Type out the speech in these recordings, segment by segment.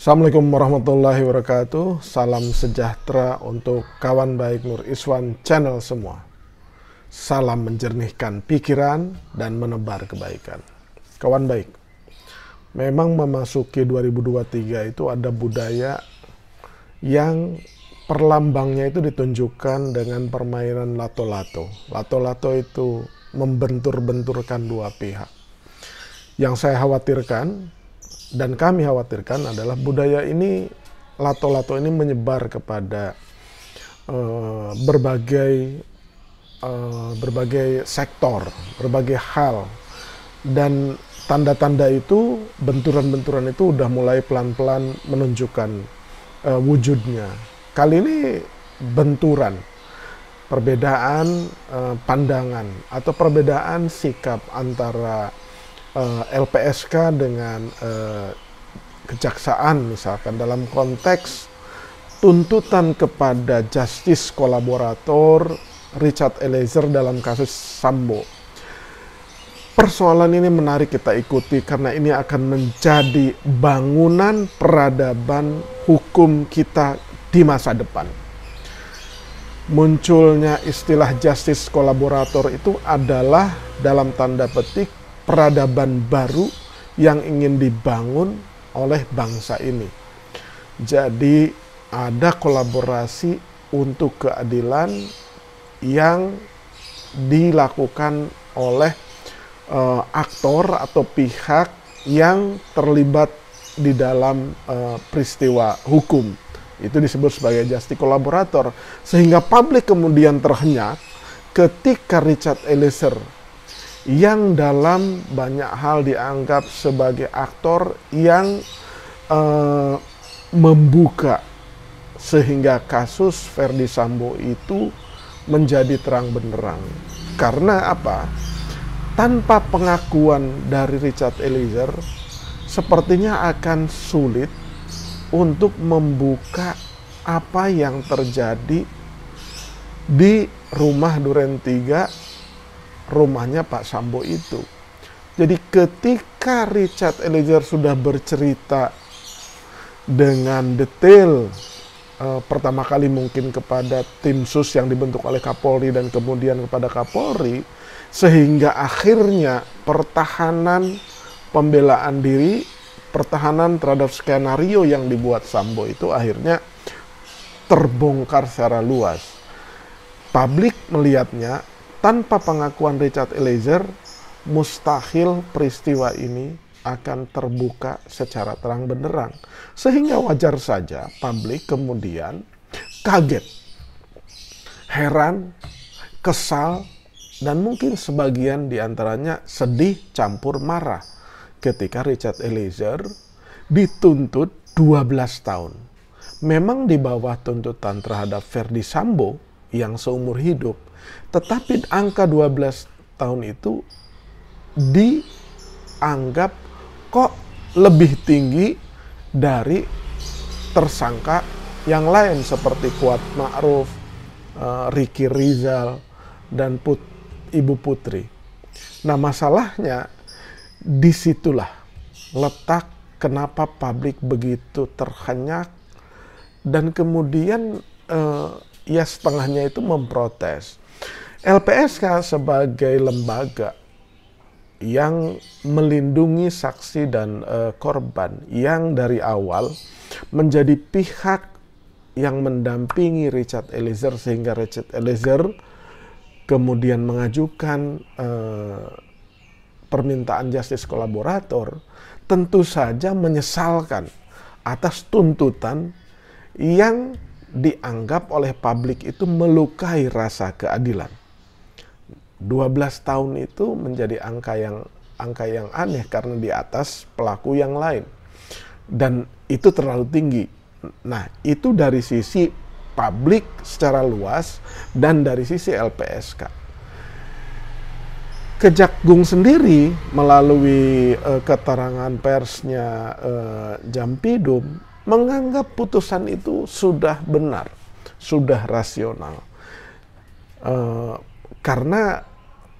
Assalamualaikum warahmatullahi wabarakatuh. Salam sejahtera untuk kawan baik Nur Iswan channel semua. Salam menjernihkan pikiran dan menebar kebaikan. Kawan baik, memang memasuki 2023 itu ada budaya yang perlambangnya itu ditunjukkan dengan permainan lato-lato. Lato-lato itu membentur-benturkan dua pihak. Yang saya khawatirkan dan kami khawatirkan adalah budaya ini, lato-lato ini menyebar kepada berbagai sektor, berbagai hal, dan tanda-tanda itu, benturan-benturan itu udah mulai pelan-pelan menunjukkan wujudnya. Kali ini benturan, perbedaan pandangan atau perbedaan sikap antara LPSK dengan kejaksaan, misalkan dalam konteks tuntutan kepada justice kolaborator Richard Eliezer dalam kasus Sambo. Persoalan ini menarik kita ikuti karena ini akan menjadi bangunan peradaban hukum kita di masa depan. Munculnya istilah justice kolaborator itu adalah dalam tanda petik peradaban baru yang ingin dibangun oleh bangsa ini. Jadi ada kolaborasi untuk keadilan yang dilakukan oleh aktor atau pihak yang terlibat di dalam peristiwa hukum. Itu disebut sebagai justice kolaborator. Sehingga publik kemudian terhenyak ketika Richard Eliezer yang dalam banyak hal dianggap sebagai aktor yang membuka sehingga kasus Verdi Sambo itu menjadi terang benderang. Karena apa? Tanpa pengakuan dari Richard Eliezer, sepertinya akan sulit untuk membuka apa yang terjadi di rumah Duren 3, rumahnya Pak Sambo itu. Jadi ketika Richard Eliezer sudah bercerita dengan detail, pertama kali mungkin kepada tim sus yang dibentuk oleh Kapolri dan kemudian kepada Kapolri, sehingga akhirnya pertahanan pembelaan diri, pertahanan terhadap skenario yang dibuat Sambo itu akhirnya terbongkar secara luas. Publik melihatnya tanpa pengakuan Richard Eliezer, mustahil peristiwa ini akan terbuka secara terang benderang. Sehingga wajar saja publik kemudian kaget, heran, kesal, dan mungkin sebagian diantaranya sedih campur marah ketika Richard Eliezer dituntut 12 tahun. Memang di bawah tuntutan terhadap Verdi Sambo yang seumur hidup, tetapi angka 12 tahun itu dianggap kok lebih tinggi dari tersangka yang lain seperti Kuat Ma'ruf, Ricky Rizal, dan Ibu Putri. Nah, masalahnya disitulah letak kenapa publik begitu terhenyak dan kemudian ya setengahnya itu memprotes. LPSK sebagai lembaga yang melindungi saksi dan korban yang dari awal menjadi pihak yang mendampingi Richard Eliezer sehingga Richard Eliezer kemudian mengajukan permintaan justice kolaborator, tentu saja menyesalkan atas tuntutan yang dianggap oleh publik itu melukai rasa keadilan. 12 tahun itu menjadi angka yang aneh karena di atas pelaku yang lain. Dan itu terlalu tinggi. Nah, itu dari sisi publik secara luas dan dari sisi LPSK. Kejagung sendiri melalui keterangan persnya Jampidum menganggap putusan itu sudah benar, sudah rasional. Karena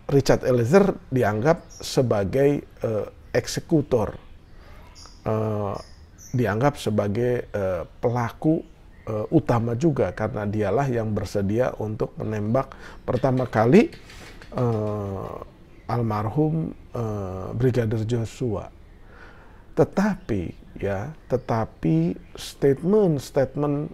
Richard Eliezer dianggap sebagai eksekutor dianggap sebagai pelaku utama juga, karena dialah yang bersedia untuk menembak pertama kali almarhum Brigadir Joshua. Tetapi statement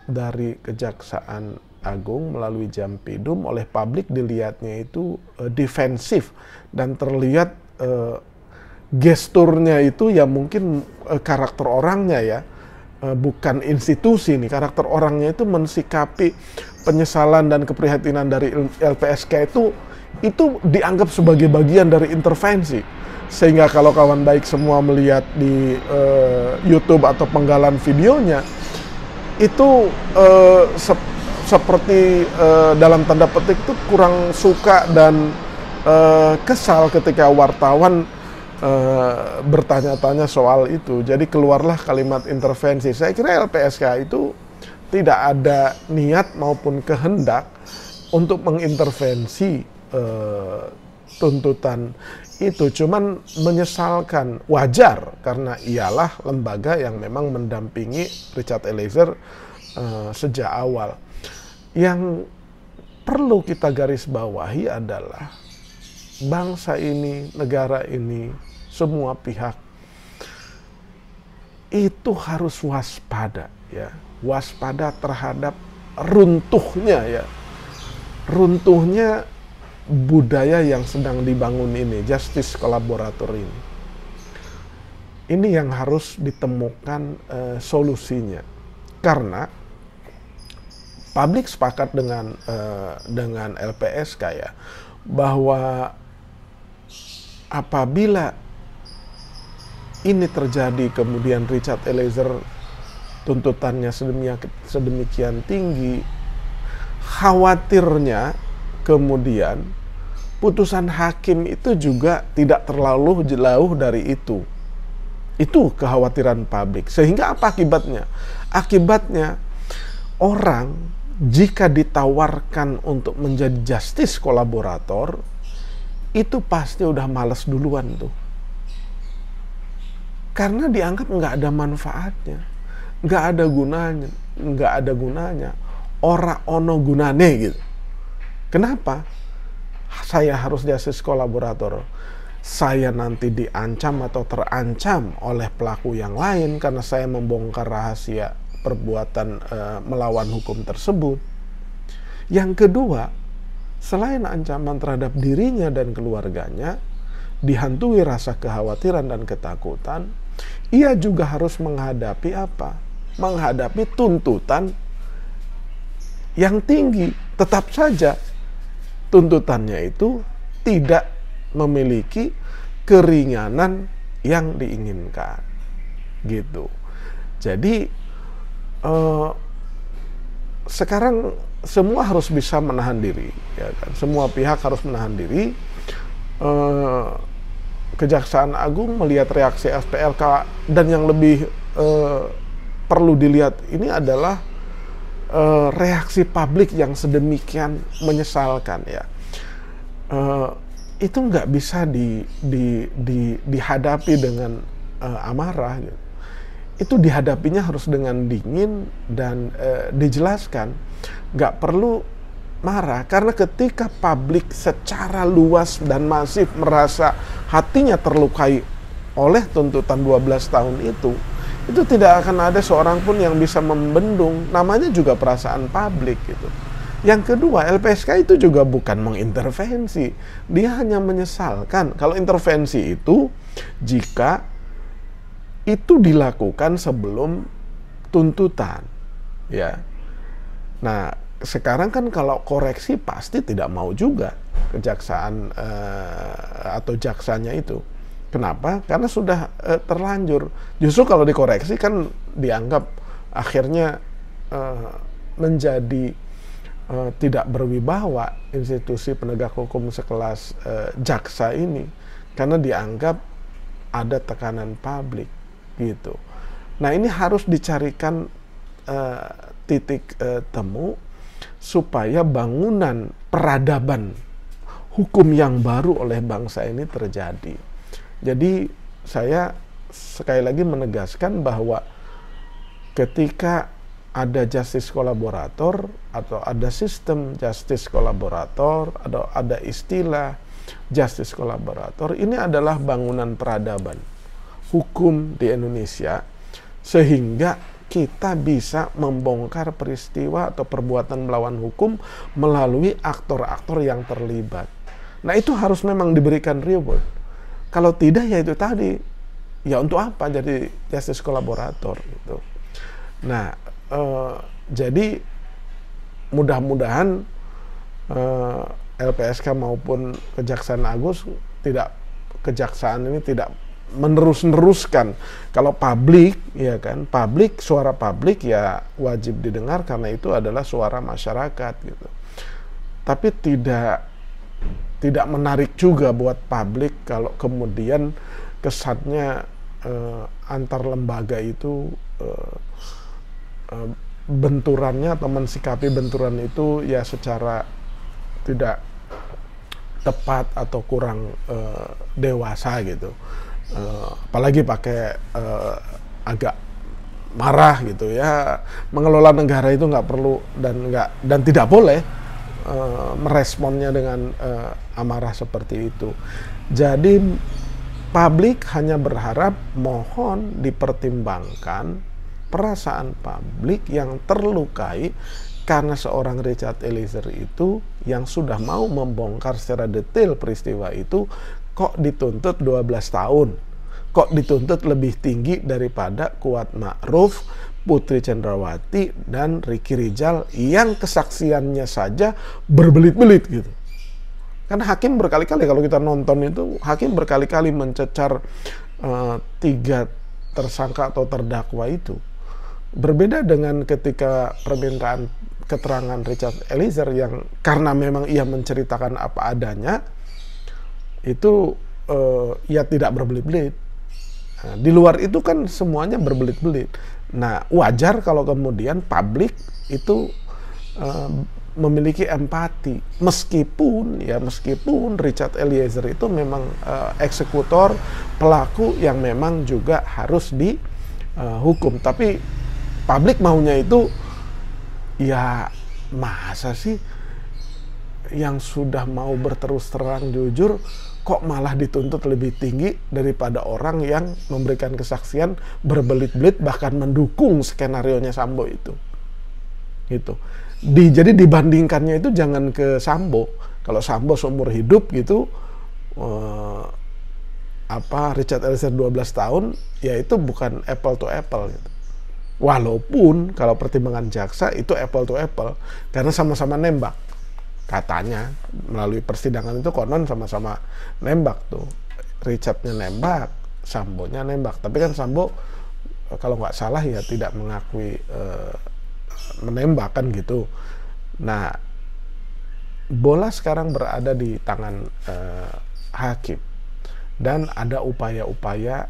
dari Kejaksaan Agung melalui Jampidum oleh publik dilihatnya itu defensif, dan terlihat gesturnya itu ya mungkin karakter orangnya ya, bukan institusi nih, karakter orangnya itu mensikapi penyesalan dan keprihatinan dari LPSK itu dianggap sebagai bagian dari intervensi. Sehingga kalau kawan baik semua melihat di YouTube atau penggalan videonya, itu seperti dalam tanda petik itu kurang suka dan kesal ketika wartawan bertanya-tanya soal itu. Jadi keluarlah kalimat intervensi. Saya kira LPSK itu tidak ada niat maupun kehendak untuk mengintervensi tuntutan itu, cuman menyesalkan, wajar karena ialah lembaga yang memang mendampingi Richard Eliezer sejak awal. Yang perlu kita garis bawahi adalah bangsa ini, negara ini, semua pihak itu harus waspada ya, waspada terhadap runtuhnya budaya yang sedang dibangun ini, justice kolaborator ini. Ini yang harus ditemukan solusinya, karena publik sepakat dengan LPSK ya, bahwa apabila ini terjadi kemudian Richard Eliezer tuntutannya sedemikian tinggi, khawatirnya kemudian putusan hakim itu juga tidak terlalu jauh dari itu. Itu kekhawatiran publik. Sehingga apa akibatnya? Akibatnya orang jika ditawarkan untuk menjadi justice kolaborator, itu pasti udah males duluan tuh. Karena dianggap nggak ada manfaatnya, nggak ada gunanya, ora ono gunane gitu. Kenapa? Saya harus justice kolaborator. Saya nanti diancam atau terancam oleh pelaku yang lain karena saya membongkar rahasia perbuatan melawan hukum tersebut. Yang kedua, selain ancaman terhadap dirinya dan keluarganya, dihantui rasa kekhawatiran dan ketakutan, ia juga harus menghadapi apa? Menghadapi tuntutan yang tinggi. Tetap saja tuntutannya itu tidak memiliki keringanan yang diinginkan, gitu. Jadi sekarang semua harus bisa menahan diri, ya kan? Semua pihak harus menahan diri. Kejaksaan Agung melihat reaksi FPLK, dan yang lebih perlu dilihat ini adalah reaksi publik yang sedemikian menyesalkan ya. Itu nggak bisa dihadapi dengan amarah gitu. Itu dihadapinya harus dengan dingin dan dijelaskan. Nggak perlu marah, karena ketika publik secara luas dan masif merasa hatinya terlukai oleh tuntutan 12 tahun itu tidak akan ada seorang pun yang bisa membendung. Namanya juga perasaan publik gitu. Yang kedua, LPSK itu juga bukan mengintervensi, dia hanya menyesalkan. Kalau intervensi itu jika itu dilakukan sebelum tuntutan, ya. Nah, sekarang kan kalau koreksi pasti tidak mau juga kejaksaan atau jaksanya itu. Kenapa? Karena sudah terlanjur. Justru kalau dikoreksi kan dianggap akhirnya menjadi tidak berwibawa institusi penegak hukum sekelas jaksa ini, karena dianggap ada tekanan publik gitu. Nah, ini harus dicarikan titik temu supaya bangunan peradaban hukum yang baru oleh bangsa ini terjadi. Jadi saya sekali lagi menegaskan bahwa ketika ada justice kolaborator atau ada sistem justice kolaborator atau ada istilah justice kolaborator, ini adalah bangunan peradaban hukum di Indonesia, sehingga kita bisa membongkar peristiwa atau perbuatan melawan hukum melalui aktor-aktor yang terlibat. Nah, itu harus memang diberikan reward. Kalau tidak, ya itu tadi, ya untuk apa jadi justice kolaborator gitu. Nah, jadi mudah-mudahan LPSK maupun Kejaksaan Kejaksaan ini tidak menerus-neruskan. Kalau publik, ya kan, suara publik ya wajib didengar karena itu adalah suara masyarakat gitu. Tapi tidak menarik juga buat publik kalau kemudian kesannya antar lembaga itu benturannya atau mensikapi benturan itu ya secara tidak tepat atau kurang dewasa gitu. Apalagi pakai agak marah gitu ya. Mengelola negara itu nggak perlu dan tidak boleh meresponnya dengan amarah seperti itu. Jadi publik hanya berharap mohon dipertimbangkan perasaan publik yang terlukai karena seorang Richard Eliezer itu yang sudah mau membongkar secara detail peristiwa itu kok dituntut 12 tahun. Kok dituntut lebih tinggi daripada Kuat Ma'ruf, Putri Cendrawati, dan Ricky Rizal yang kesaksiannya saja berbelit-belit gitu. Karena hakim berkali-kali, kalau kita nonton itu, hakim berkali-kali mencecar 3 tersangka atau terdakwa itu. Berbeda dengan ketika permintaan keterangan Richard Eliezer yang karena memang ia menceritakan apa adanya, itu ia tidak berbelit-belit. Nah, di luar itu kan semuanya berbelit-belit. Nah, wajar kalau kemudian publik itu memiliki empati, meskipun Richard Eliezer itu memang eksekutor, pelaku yang memang juga harus dihukum. Tapi publik maunya itu, ya masa sih yang sudah mau berterus terang jujur kok malah dituntut lebih tinggi daripada orang yang memberikan kesaksian berbelit-belit bahkan mendukung skenarionya Sambo itu. Gitu. Jadi dibandingkannya itu jangan ke Sambo. Kalau Sambo seumur hidup gitu, Richard Eliezer 12 tahun, ya itu bukan apple to apple gitu. Walaupun kalau pertimbangan jaksa itu apple to apple karena sama-sama nembak. Katanya melalui persidangan itu konon sama-sama nembak tuh. Richardnya nembak, Sambonya nembak. Tapi kan Sambo kalau nggak salah ya tidak mengakui menembak kan gitu. Nah, bola sekarang berada di tangan hakim dan ada upaya-upaya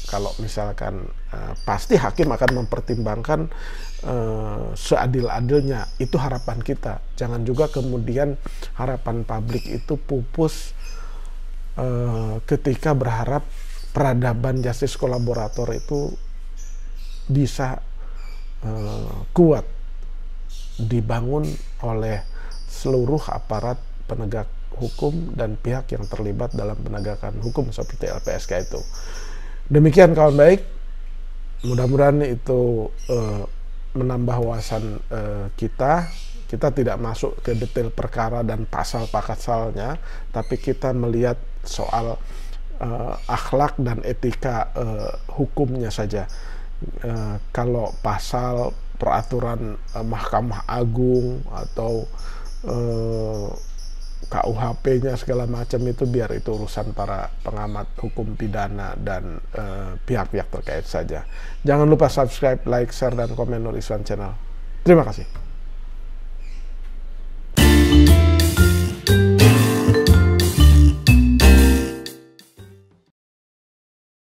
kalau misalkan pasti hakim akan mempertimbangkan seadil-adilnya. Itu harapan kita. Jangan juga kemudian harapan publik itu pupus ketika berharap peradaban justice kolaborator itu bisa kuat dibangun oleh seluruh aparat penegak hukum dan pihak yang terlibat dalam penegakan hukum seperti LPSK itu. Demikian kawan baik, mudah-mudahan itu menambah wawasan kita. Kita tidak masuk ke detail perkara dan pasal-pasalnya, tapi kita melihat soal akhlak dan etika hukumnya saja. Kalau pasal peraturan Mahkamah Agung atau KUHP-nya segala macam itu biar itu urusan para pengamat hukum pidana dan pihak-pihak terkait saja. Jangan lupa subscribe, like, share, dan komen Nur Iswan Channel. Terima kasih.